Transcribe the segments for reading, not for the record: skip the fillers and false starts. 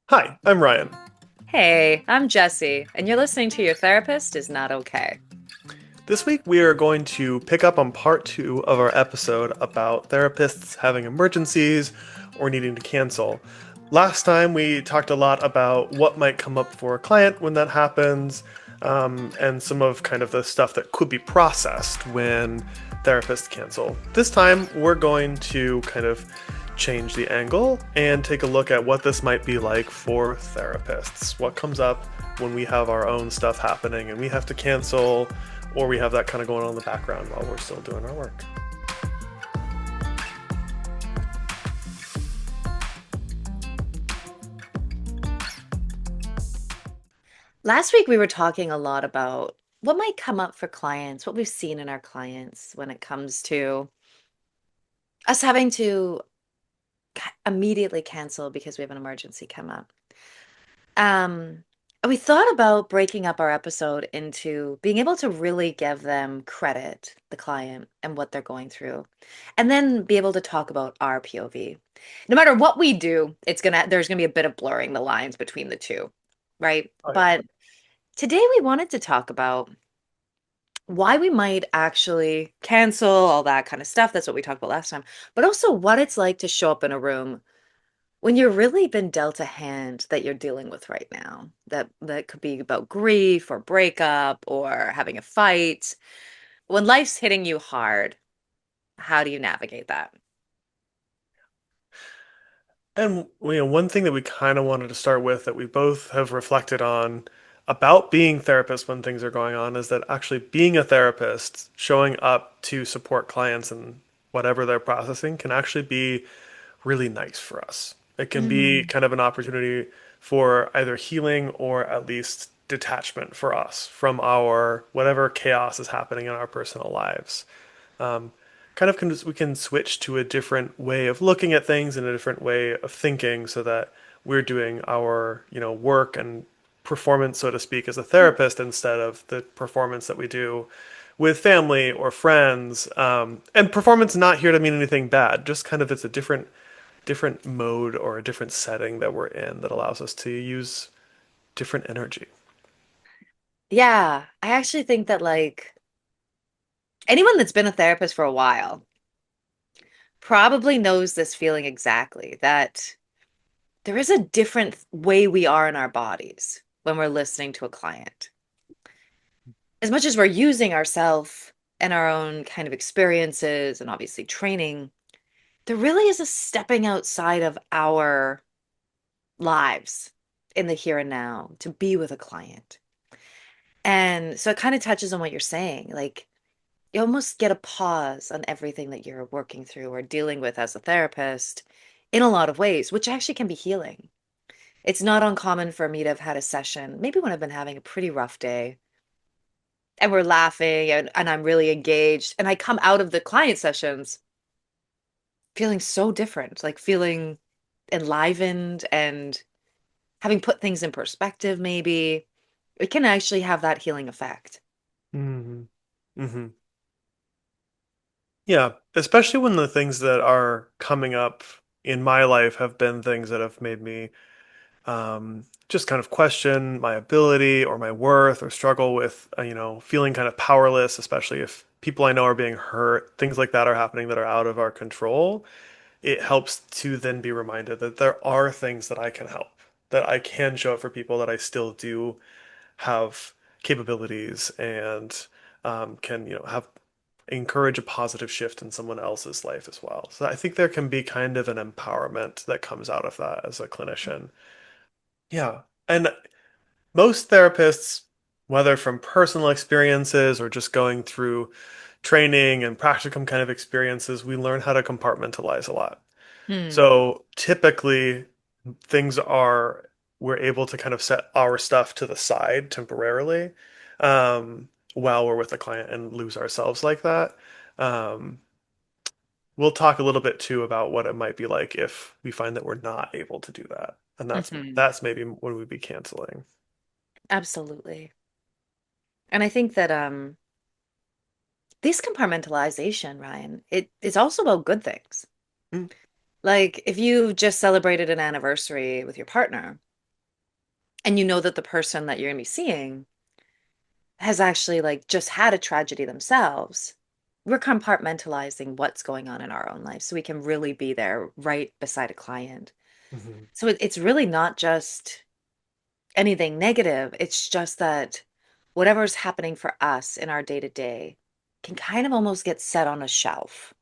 Hi, I'm Ryan. Hey, I'm Jesse, and you're listening to Your Therapist is Not Okay. This week we are going to pick up on part two of our episode about therapists having emergencies or needing to cancel. Last time we talked a lot about what might come up for a client when that happens, and some of kind of the stuff that could be processed when therapists cancel. This time we're going to kind of change the angle and take a look at what this might be like for therapists. What comes up when we have our own stuff happening and we have to cancel, or we have that kind of going on in the background while we're still doing our work. Last week we were talking a lot about what might come up for clients, what we've seen in our clients when it comes to us having to immediately cancel because we have an emergency come up. Um, we thought about breaking up our episode into being able to really give them credit, the client, and what they're going through, and then be able to talk about our POV. No matter what we do, there's gonna be a bit of blurring the lines between the two, right? Oh yeah. But today we wanted to talk about why we might actually cancel all that kind of stuff. That's what we talked about last time. But also what it's like to show up in a room when you're really been dealt a hand that you're dealing with right now. That could be about grief or breakup or having a fight. When life's hitting you hard, how do you navigate that? And one thing that we kind of wanted to start with that we both have reflected on about being therapists when things are going on is that actually being a therapist, showing up to support clients and whatever they're processing can actually be really nice for us. It can be Mm, kind of an opportunity for either healing or at least detachment for us from our whatever chaos is happening in our personal lives. Kind of we can switch to a different way of looking at things and a different way of thinking so that we're doing our work and performance, so to speak, as a therapist instead of the performance that we do with family or friends. And performance not here to mean anything bad, just kind of it's a different mode or a different setting that we're in that allows us to use different energy. yeah, I actually think that like anyone that's been a therapist for a while probably knows this feeling exactly that there is a different way we are in our bodies when we're listening to a client. As much as we're using ourselves and our own kind of experiences and obviously training, there really is a stepping outside of our lives in the here and now to be with a client. And so it kind of touches on what you're saying. Like you almost get a pause on everything that you're working through or dealing with as a therapist in a lot of ways, which actually can be healing. It's not uncommon for me to have had a session, maybe when I've been having a pretty rough day, and we're laughing and I'm really engaged. And I come out of the client sessions feeling so different, like feeling enlivened and having put things in perspective, maybe. It can actually have that healing effect. Hmm. Hmm. Yeah, especially when the things that are coming up in my life have been things that have made me just kind of question my ability or my worth or struggle with, feeling kind of powerless, especially if people I know are being hurt, things like that are happening that are out of our control. It helps to then be reminded that there are things that I can help, that I can show up for people, that I still do have capabilities and can, have encourage a positive shift in someone else's life as well. So I think there can be kind of an empowerment that comes out of that as a clinician. Yeah. And most therapists, whether from personal experiences or just going through training and practicum kind of experiences, we learn how to compartmentalize a lot. Hmm. So typically, things are, we're able to kind of set our stuff to the side temporarily while we're with a client and lose ourselves like that. Um, we'll talk a little bit too about what it might be like if we find that we're not able to do that. And that's Hmm. that's maybe when we'd be canceling. Absolutely. And I think that this compartmentalization, Ryan, it is also about good things. Mm. Like if you just celebrated an anniversary with your partner, and you know that the person that you're going to be seeing has actually like just had a tragedy themselves, we're compartmentalizing what's going on in our own life so we can really be there right beside a client. Hmm. So it's really not just anything negative. It's just that whatever's happening for us in our day to day can kind of almost get set on a shelf.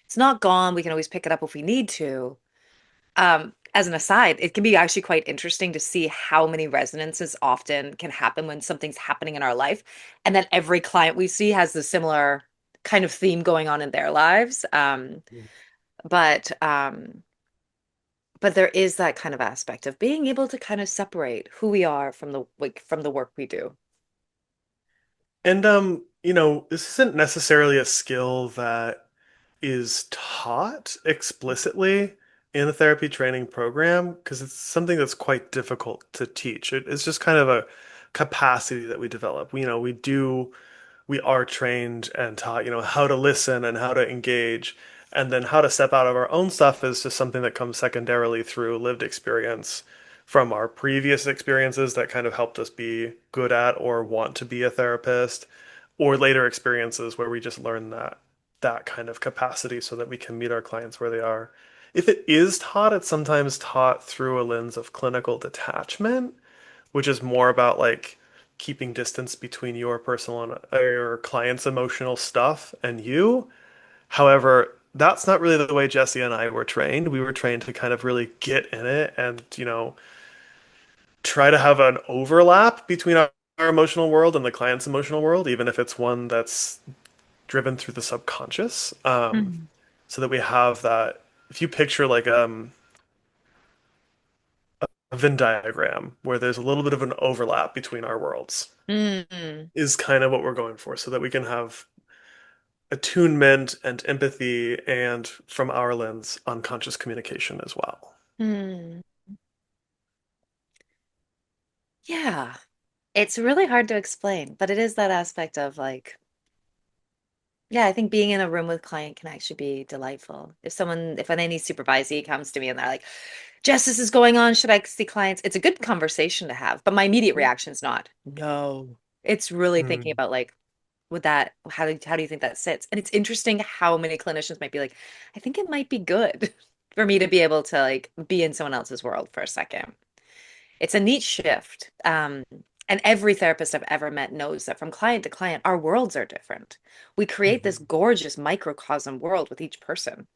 It's not gone. We can always pick it up if we need to. As an aside, it can be actually quite interesting to see how many resonances often can happen when something's happening in our life, and that every client we see has the similar kind of theme going on in their lives. But but there is that kind of aspect of being able to kind of separate who we are from the like from the work we do. And this isn't necessarily a skill that is taught explicitly in a therapy training program because it's something that's quite difficult to teach. It's just kind of a capacity that we develop. We are trained and taught, how to listen and how to engage, and then how to step out of our own stuff is just something that comes secondarily through lived experience from our previous experiences that kind of helped us be good at or want to be a therapist, or later experiences where we just learn that kind of capacity so that we can meet our clients where they are. If it is taught, it's sometimes taught through a lens of clinical detachment, which is more about like keeping distance between your personal and your client's emotional stuff and you. However, that's not really the way Jesse and I were trained. We were trained to kind of really get in it and, try to have an overlap between our emotional world and the client's emotional world, even if it's one that's driven through the subconscious. Mm. So that we have that. If you picture like a Venn diagram where there's a little bit of an overlap between our worlds, Mm. is kind of what we're going for, so that we can have attunement and empathy and, from our lens, unconscious communication as well. Mm. Yeah. It's really hard to explain, but it is that aspect of like, yeah, I think being in a room with client can actually be delightful. If any supervisee comes to me and they're like, Jess, this is going on, should I see clients? It's a good conversation to have, but my immediate reaction is not, no. It's really thinking Mm. about like, how do you think that sits? And it's interesting how many clinicians might be like, I think it might be good for me to be able to like be in someone else's world for a second. It's a neat shift. And every therapist I've ever met knows that from client to client, our worlds are different. We create this Mhm. gorgeous microcosm world with each person.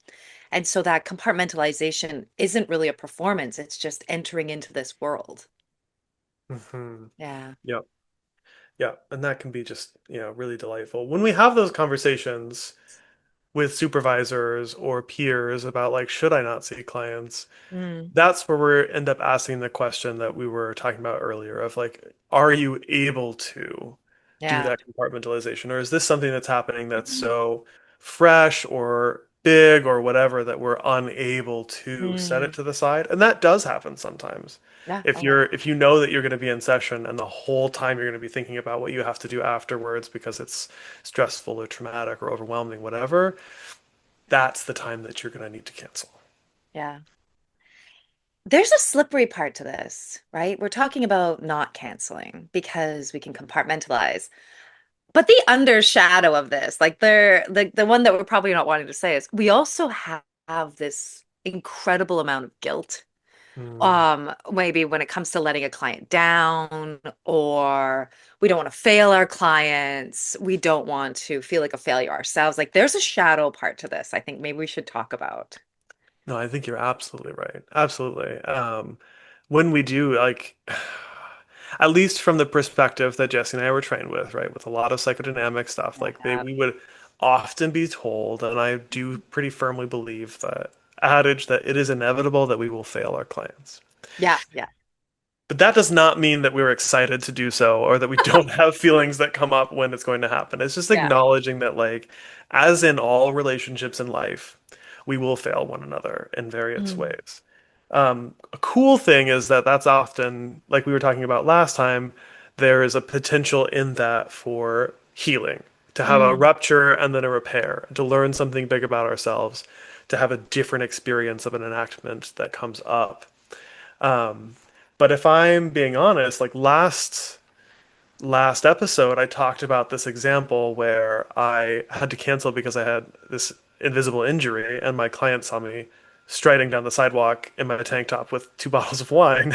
And so that compartmentalization isn't really a performance, it's just entering into this world. Mhm. Yeah. Yep. Yeah, and that can be just, really delightful. When we have those conversations with supervisors or peers about like, should I not see clients? Mm, That's where we end up asking the question that we were talking about earlier of like, are you able to do yeah. that compartmentalization? Or is this something that's happening that's so fresh or big or whatever that we're unable to set it Mm, to the side? And that does happen sometimes. yeah. If Oh, yeah. you know that you're going to be in session and the whole time you're going to be thinking about what you have to do afterwards because it's stressful or traumatic or overwhelming, whatever, that's the time that you're going to need to cancel. Yeah. There's a slippery part to this, right? We're talking about not canceling because we can compartmentalize. But the undershadow of this, like the one that we're probably not wanting to say is we also have this incredible amount of guilt. Hmm. Maybe when it comes to letting a client down, or we don't want to fail our clients, we don't want to feel like a failure ourselves. Like there's a shadow part to this, I think maybe we should talk about. No, I think you're absolutely right. Absolutely. When we do, like, at least from the perspective that Jesse and I were trained with, right, with a lot of psychodynamic stuff, like Yeah. we would often be told, and I do pretty firmly believe that adage that it is inevitable that we will fail our clients. Yeah, yeah, But that does not mean that we're excited to do so or that we don't have feelings that come up when it's going to happen. It's just yeah. acknowledging that, like, as in all relationships in life, we will fail one another in various Mm, ways. A cool thing is that that's often, like we were talking about last time, there is a potential in that for healing, to have a mm, rupture and then a repair, to learn something big about ourselves, to have a different experience of an enactment that comes up. But if I'm being honest, like last episode, I talked about this example where I had to cancel because I had this invisible injury, and my client saw me striding down the sidewalk in my tank top with 2 bottles of wine.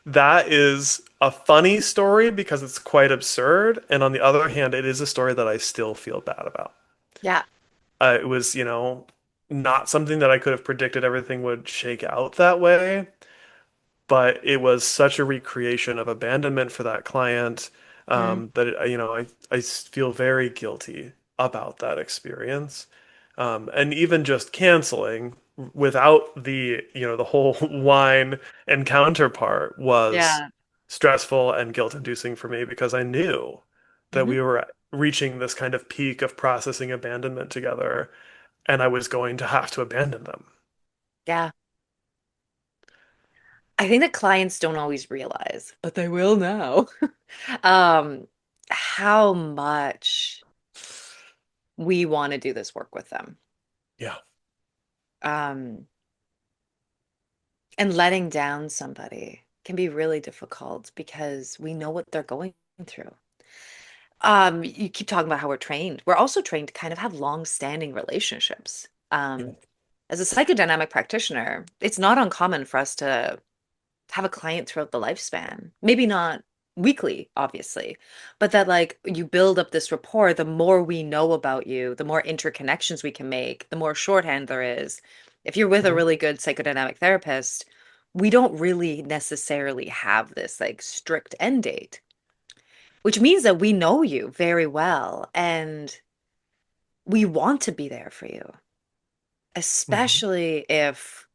That is a funny story because it's quite absurd, and on the other hand, it is a story that I still feel bad about. Yeah. It was, not something that I could have predicted everything would shake out that way, but it was such a recreation of abandonment for that client Mm, that I feel very guilty about that experience. And even just canceling without the whole wine and counterpart was yeah. stressful and guilt-inducing for me because I knew that Hmm. we were reaching this kind of peak of processing abandonment together, and I was going to have to abandon them. Yeah. I think that clients don't always realize, but they will now, um, how much we want to do this work with them. Yeah. Um, and letting down somebody can be really difficult because we know what they're going through. You keep talking about how we're trained. We're also trained to kind of have long-standing relationships. Yeah. As a psychodynamic practitioner, it's not uncommon for us to have a client throughout the lifespan. Maybe not weekly, obviously, but that like you build up this rapport, the more we know about you, the more interconnections we can make, the more shorthand there is. If you're with a Mhm. really good psychodynamic therapist, we don't really necessarily have this like strict end date, which means that we know you very well and we want to be there for you, Mhm. especially if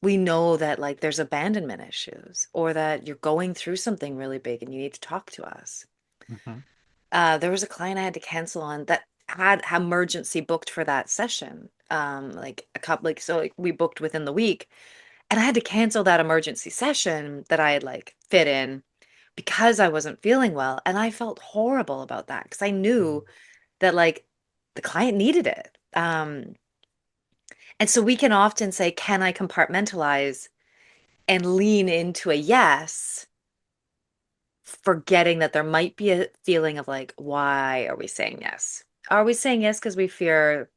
we know that like there's abandonment issues or that you're going through something really big and you need to talk to us. Mhm. There was a client I had to cancel on that had emergency booked for that session. Like a couple, like so like we booked within the week, and I had to cancel that emergency session that I had like fit in because I wasn't feeling well, and I felt horrible about that because I knew that like the client needed it. And so we can often say, "Can I compartmentalize?" and lean into a yes, forgetting that there might be a feeling of like, why are we saying yes? Are we saying yes because we fear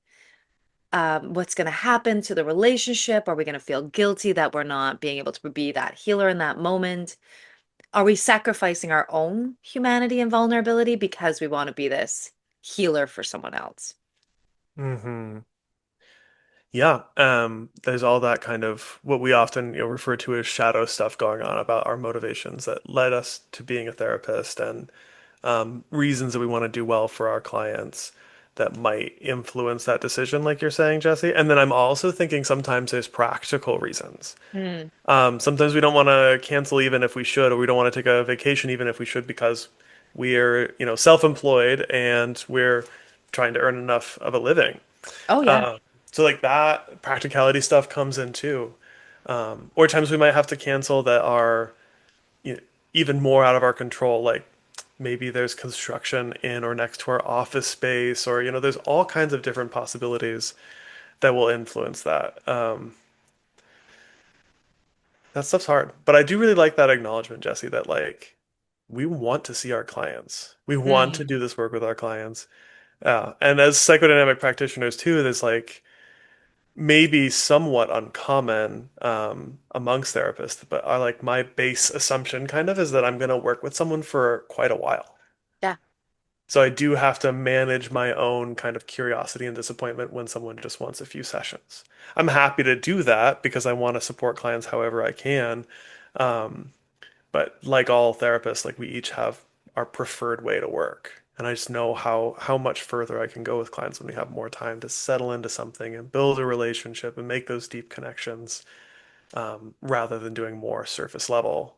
what's going to happen to the relationship? Are we going to feel guilty that we're not being able to be that healer in that moment? Are we sacrificing our own humanity and vulnerability because we want to be this healer for someone else? Mhm. Yeah, there's all that kind of what we often refer to as shadow stuff going on about our motivations that led us to being a therapist, and reasons that we want to do well for our clients that might influence that decision, like you're saying, Jesse. And then I'm also thinking sometimes there's practical reasons. Hmm. Sometimes we don't want to cancel even if we should, or we don't want to take a vacation even if we should because we're, self-employed and we're trying to earn enough of a living. Oh, yeah. Uh, so like that practicality stuff comes in too. Or times we might have to cancel that are you know, even more out of our control. Like maybe there's construction in or next to our office space, or there's all kinds of different possibilities that will influence that. That stuff's hard, but I do really like that acknowledgement, Jesse, that like we want to see our clients. We want to Hmm. do this work with our clients. And as psychodynamic practitioners too, there's like maybe somewhat uncommon amongst therapists, but I like my base assumption kind of is that I'm going to work with someone for quite a while. Yeah. So I do have to manage my own kind of curiosity and disappointment when someone just wants a few sessions. I'm happy to do that because I want to support clients however I can. Um, but like all therapists, like we each have our preferred way to work. And I just know how much further I can go with clients when we have more time to settle into something and build a relationship and make those deep connections, rather than doing more surface level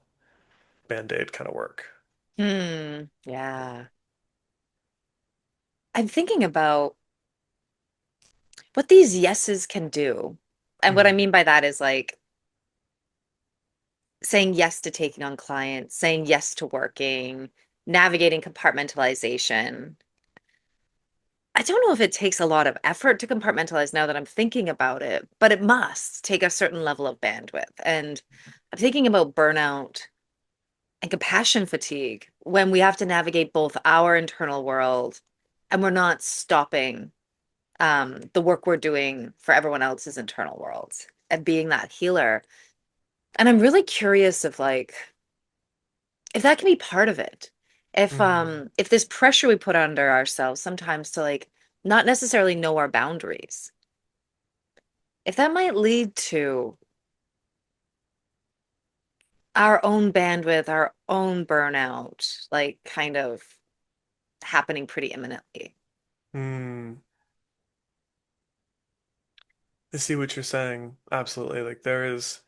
band-aid kind of work. Hmm. Yeah. I'm thinking about what these yeses can do. And what I Mm. mean by that is like saying yes to taking on clients, saying yes to working, navigating compartmentalization. I don't know if it takes a lot of effort to compartmentalize now that I'm thinking about it, but it must take a certain level of bandwidth. And I'm thinking about burnout and compassion fatigue when we have to navigate both our internal world and we're not stopping the work we're doing for everyone else's internal worlds and being that healer. And I'm really curious of like if that can be part of it. If this pressure we put under ourselves sometimes to like not necessarily know our boundaries, if that might lead to our own bandwidth, our own burnout, like kind of happening pretty imminently. Mm. I see what you're saying. Absolutely. Like there is,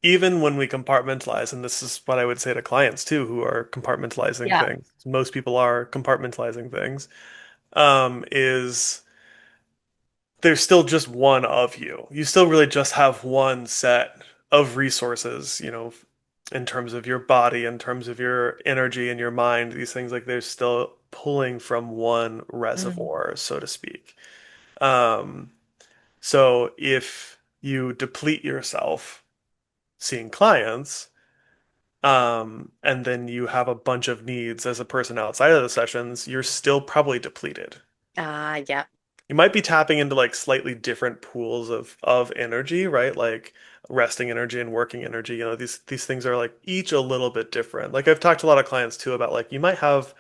even when we compartmentalize, and this is what I would say to clients too, who are compartmentalizing Yeah. things. Most people are compartmentalizing things. Is there's still just one of you. You still really just have one set of resources, in terms of your body, in terms of your energy and your mind, these things like they're still pulling from one Mm. reservoir, so to speak. Um, so if you deplete yourself seeing clients, and then you have a bunch of needs as a person outside of the sessions, you're still probably depleted. Ah, yeah. You might be tapping into like slightly different pools of energy, right? Like resting energy and working energy. These things are like each a little bit different. Like I've talked to a lot of clients too about like you might have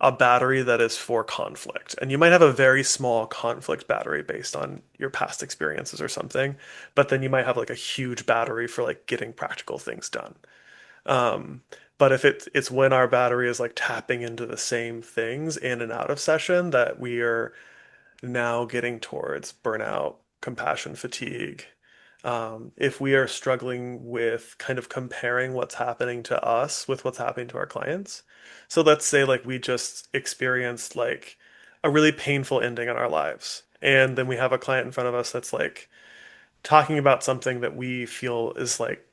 a battery that is for conflict, and you might have a very small conflict battery based on your past experiences or something, but then you might have like a huge battery for like getting practical things done. Um, but if it's when our battery is like tapping into the same things in and out of session that we are now getting towards burnout, compassion fatigue. If we are struggling with kind of comparing what's happening to us with what's happening to our clients. So let's say like we just experienced like a really painful ending in our lives. And then we have a client in front of us that's like talking about something that we feel is like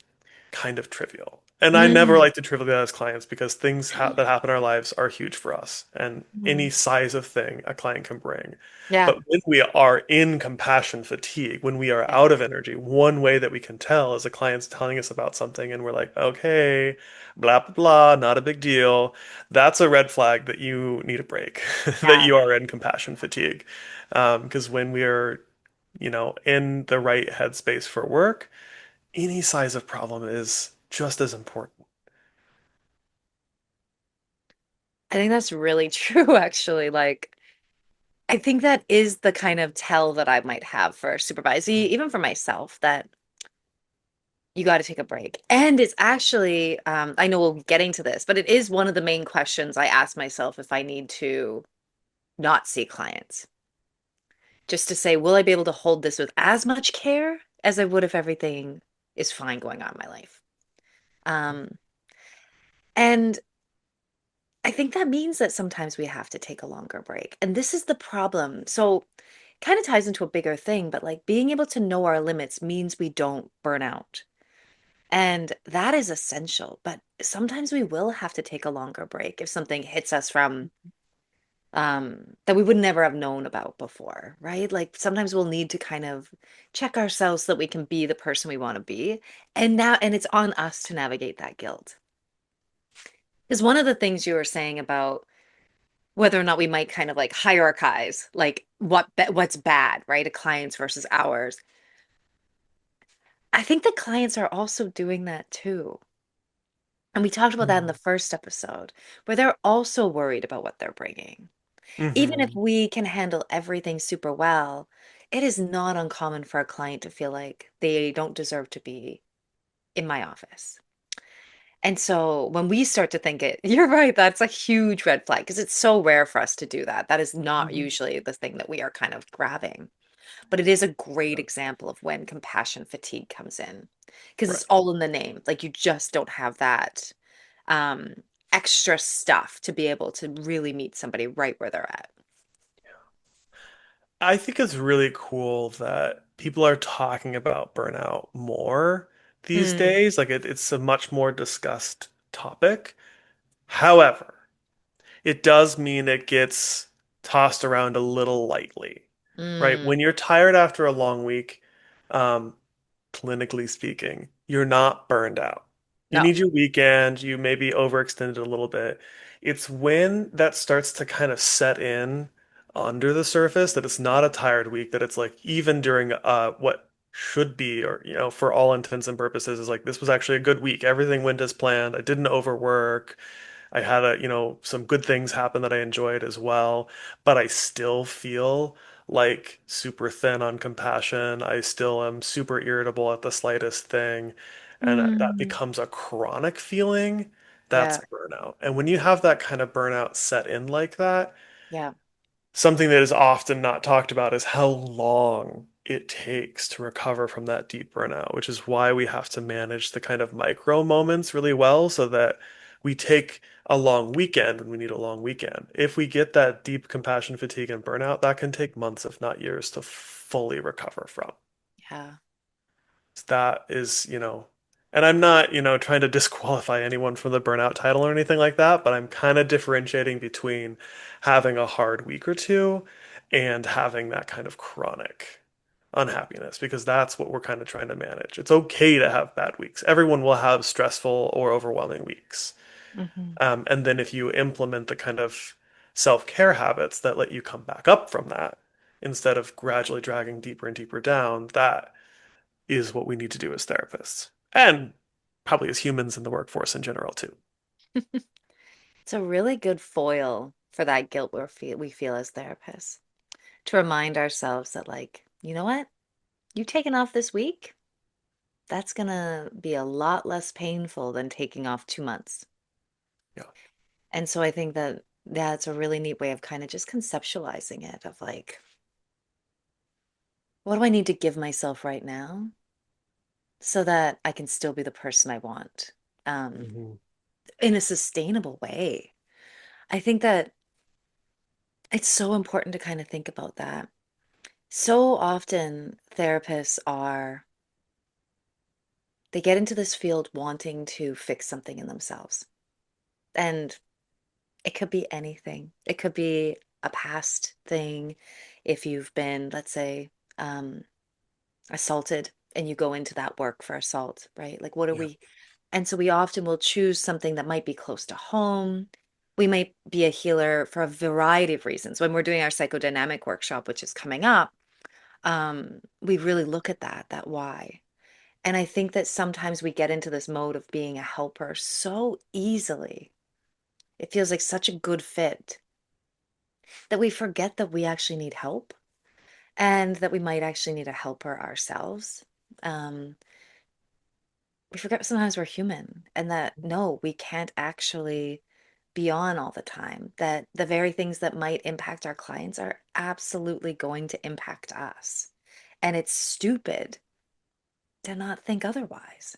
kind of trivial. And I never Mm. like to trivialize clients because that happen in our lives are huge for us, and any Mm. size of thing a client can bring. Yeah. But when we are in compassion fatigue, when we are Yeah. out of energy, one way that we can tell is a client's telling us about something and we're like, okay, blah, blah, blah, not a big deal. That's a red flag that you need a break, that Yeah. you are in compassion fatigue. Because when we are, in the right headspace for work, any size of problem is just as important. I think that's really true, actually. Like, I think that is the kind of tell that I might have for supervisee, even for myself, that you got to take a break. And it's actually, I know we'll be getting to this, but it is one of the main questions I ask myself if I need to not see clients, just to say, will I be able to hold this with as much care as I would if everything is fine going on in my life? Um, and I think that means that sometimes we have to take a longer break. And this is the problem. So, kind of ties into a bigger thing, but like being able to know our limits means we don't burn out. And that is essential. But sometimes we will have to take a longer break if something hits us from that we would never have known about before, right? Like sometimes we'll need to kind of check ourselves so that we can be the person we want to be. And it's on us to navigate that guilt. Because one of the things you were saying about whether or not we might kind of like hierarchize like what's bad, right? A client's versus ours. I think the clients are also doing that too. And we talked about that in the first episode, where they're also worried about what they're bringing. Even if Mm-hmm. we can handle everything super well, it is not uncommon for a client to feel like they don't deserve to be in my office. And so when we start to think it, you're right, that's a huge red flag because it's so rare for us to do that. That is not Mm-hmm. usually the thing that we are kind of grabbing. But it is a great example of when compassion fatigue comes in because Right. it's all in the name. Like you just don't have that um, extra stuff to be able to really meet somebody right where they're at. I think it's really cool that people are talking about burnout more these Mm, days. Like it's a much more discussed topic. However, it does mean it gets tossed around a little lightly, right? Mm, When you're tired after a long week, um, clinically speaking, you're not burned out. You no. need your weekend, you maybe overextended a little bit. It's when that starts to kind of set in under the surface that it's not a tired week, that it's like even during what should be, or for all intents and purposes, is like this was actually a good week. Everything went as planned. I didn't overwork. I had some good things happen that I enjoyed as well, but I still feel like super thin on compassion. I still am super irritable at the slightest thing, and that Mm, becomes a chronic feeling. That's yeah, burnout. And when you have that kind of burnout set in like that, yeah. something that is often not talked about is how long it takes to recover from that deep burnout, which is why we have to manage the kind of micro moments really well so that we take a long weekend when we need a long weekend. If we get that deep compassion fatigue and burnout, that can take months, if not years, to fully recover from. Yeah. That is, and I'm not, trying to disqualify anyone from the burnout title or anything like that, but I'm kind of differentiating between having a hard week or two and having that kind of chronic unhappiness, because that's what we're kind of trying to manage. It's okay to have bad weeks. Everyone will have stressful or overwhelming weeks. Hmm. And then if you implement the kind of self-care habits that let you come back up from that, instead of gradually dragging deeper and deeper down, that is what we need to do as therapists and probably as humans in the workforce in general too. It's a really good foil for that guilt we feel as therapists to remind ourselves that, like, you know what? You taking off this week? That's gonna be a lot less painful than taking off 2 months. Yeah. And so I think that that's a really neat way of kind of just conceptualizing it of like, what do I need to give myself right now so that I can still be the person I want, um, Hmm. in a sustainable way? I think that it's so important to kind of think about that. So often therapists they get into this field wanting to fix something in themselves. And it could be anything. It could be a past thing. If you've been, let's say, um, assaulted and you go into that work for assault, right? Like, what are Yeah. we? And so we often will choose something that might be close to home. We might be a healer for a variety of reasons. When we're doing our psychodynamic workshop, which is coming up, we really look at that why. And I think that sometimes we get into this mode of being a helper so easily. It feels like such a good fit that we forget that we actually need help and that we might actually need a helper ourselves. Um, we forget sometimes we're human and that no, we can't actually be on all the time, that the very things that might impact our clients are absolutely going to impact us. And it's stupid to not think otherwise.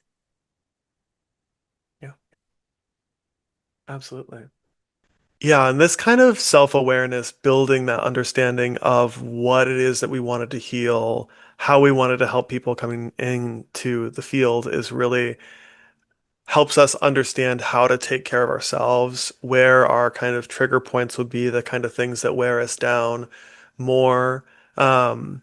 Yeah. Absolutely. Yeah, and this kind of self-awareness, building that understanding of what it is that we wanted to heal, how we wanted to help people coming into the field is really helps us understand how to take care of ourselves, where our kind of trigger points would be, the kind of things that wear us down more. Um,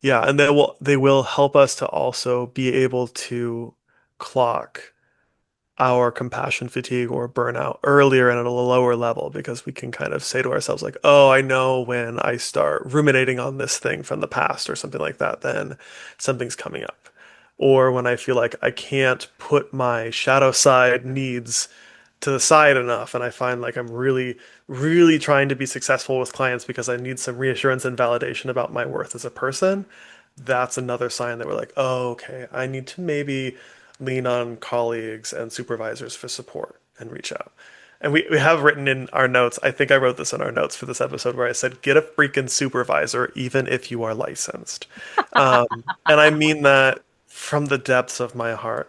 yeah, and they will help us to also be able to clock our compassion fatigue or burnout earlier and at a lower level, because we can kind of say to ourselves like, oh, I know when I start ruminating on this thing from the past or something like that, then something's coming up. Or when I feel like I can't put my shadow side needs to the side enough, and I find like I'm really, really trying to be successful with clients because I need some reassurance and validation about my worth as a person. That's another sign that we're like, oh, okay, I need to maybe lean on colleagues and supervisors for support and reach out. And we have written in our notes, I think I wrote this in our notes for this episode, where I said, get a freaking supervisor, even if you are licensed. And I mean that from the depths of my heart.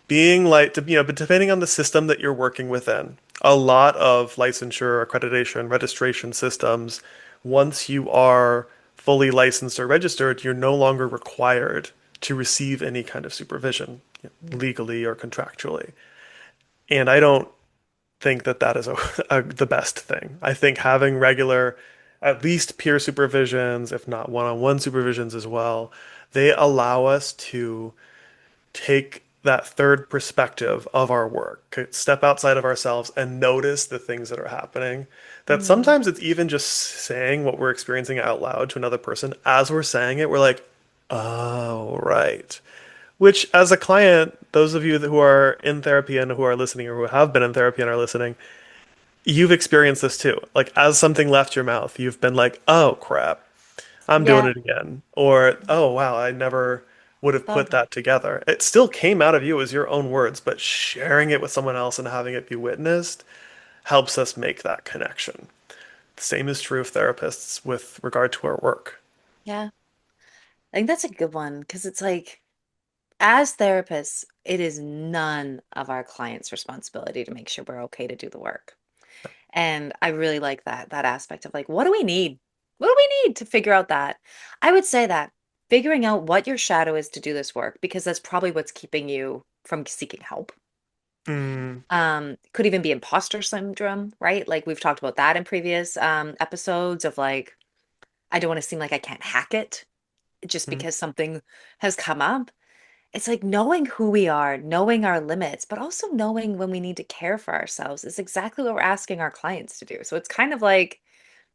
Being like, but depending on the system that you're working within, a lot of licensure, accreditation, registration systems, once you are fully licensed or registered, you're no longer required to receive any kind of supervision, legally or contractually. And I don't think that that is the best thing. I think having regular, at least peer supervisions, if not one-on-one supervisions as well, they allow us to take that third perspective of our work, step outside of ourselves and notice the things that are happening. That Mm. sometimes it's even just saying what we're experiencing out loud to another person. As we're saying it, we're like, oh, right. Which, as a client, those of you who are in therapy and who are listening or who have been in therapy and are listening, you've experienced this too. Like, as something left your mouth, you've been like, oh, crap. I'm doing Yeah, it again. Or, oh, wow, I never would have thought put of that. that together. It still came out of you as your own words, but sharing it with someone else and having it be witnessed helps us make that connection. The same is true of therapists with regard to our work. Yeah, I think that's a good one because it's like, as therapists, it is none of our clients' responsibility to make sure we're okay to do the work. And I really like that aspect of like, what do we need? What do we need to figure out that? I would say that figuring out what your shadow is to do this work, because that's probably what's keeping you from seeking help. Mm, Could even be imposter syndrome, right? Like we've talked about that in previous episodes of like, I don't want to seem like I can't hack it just mm, because something has come up. It's like knowing who we are, knowing our limits, but also knowing when we need to care for ourselves is exactly what we're asking our clients to do. So it's kind of like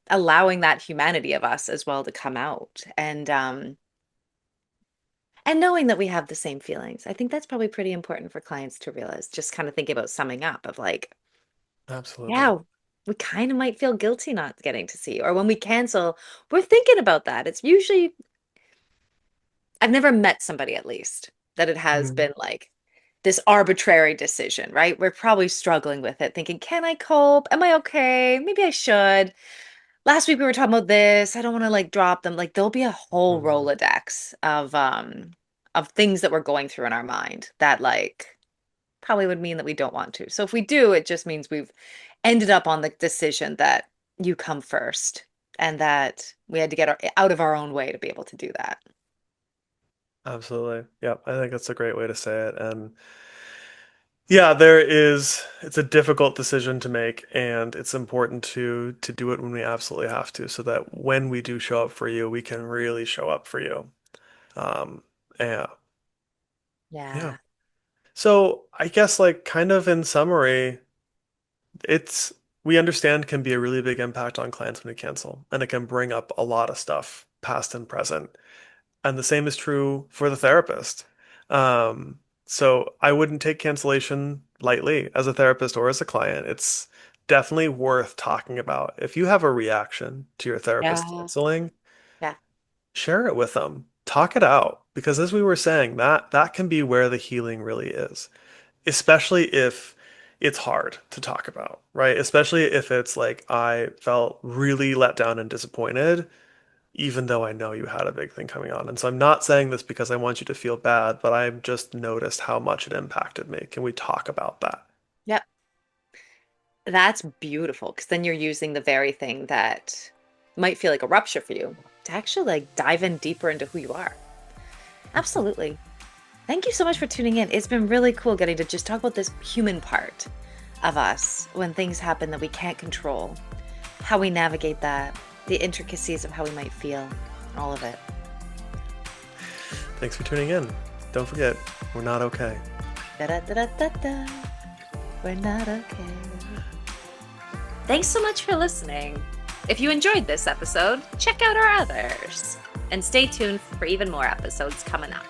allowing that humanity of us as well to come out and knowing that we have the same feelings. I think that's probably pretty important for clients to realize, just kind of thinking about summing up of like, absolutely. yeah, we kind of might feel guilty not getting to see, or when we cancel, we're thinking about that. It's usually, I've never met somebody at least that it has Mm, been like this arbitrary decision, right? We're probably struggling with it, thinking, can I cope? Am I okay? Maybe I should. Last week we were talking about this. I don't want to like drop them. Like there'll be a whole mm, Rolodex of things that we're going through in our mind that like probably would mean that we don't want to. So if we do, it just means we've ended up on the decision that you come first and that we had to get out of our own way to be able to do that. absolutely. Yeah, I think that's a great way to say it. And yeah, there is, it's a difficult decision to make, and it's important to do it when we absolutely have to, so that when we do show up for you, we can really show up for you. Um, yeah, yeah. Yeah. So I guess like kind of in summary, it's we understand can be a really big impact on clients when we cancel, and it can bring up a lot of stuff, past and present. And the same is true for the therapist. So I wouldn't take cancellation lightly as a therapist or as a client. It's definitely worth talking about. If you have a reaction to your therapist Yeah. canceling, Yeah. share it with them. Talk it out. Because as we were saying, that can be where the healing really is, especially if it's hard to talk about, right? Especially if it's like I felt really let down and disappointed even though I know you had a big thing coming on. And so I'm not saying this because I want you to feel bad, but I've just noticed how much it impacted me. Can we talk about that? Yep. That's beautiful because then you're using the very thing that might feel like a rupture for you to actually like dive in deeper into who you are. Absolutely. Thank you so much for tuning in. It's been really cool getting to just talk about this human part of us when things happen that we can't control, how we navigate that, the intricacies of how we might feel, all of it. Thanks for tuning in. Don't forget, we're not okay. Da da da da da da. We're not okay. Thanks so much for listening. If you enjoyed this episode, check out our others. And stay tuned for even more episodes coming up.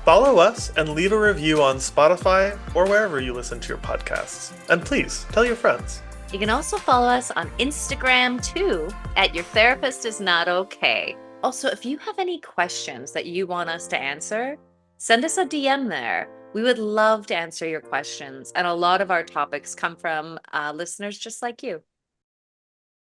Follow us and leave a review on Spotify or wherever you listen to your podcasts. And please tell your friends. You can also follow us on Instagram too at Your Therapist Is Not Okay. Also, if you have any questions that you want us to answer, send us a DM there. We would love to answer your questions. And a lot of our topics come from listeners just like you.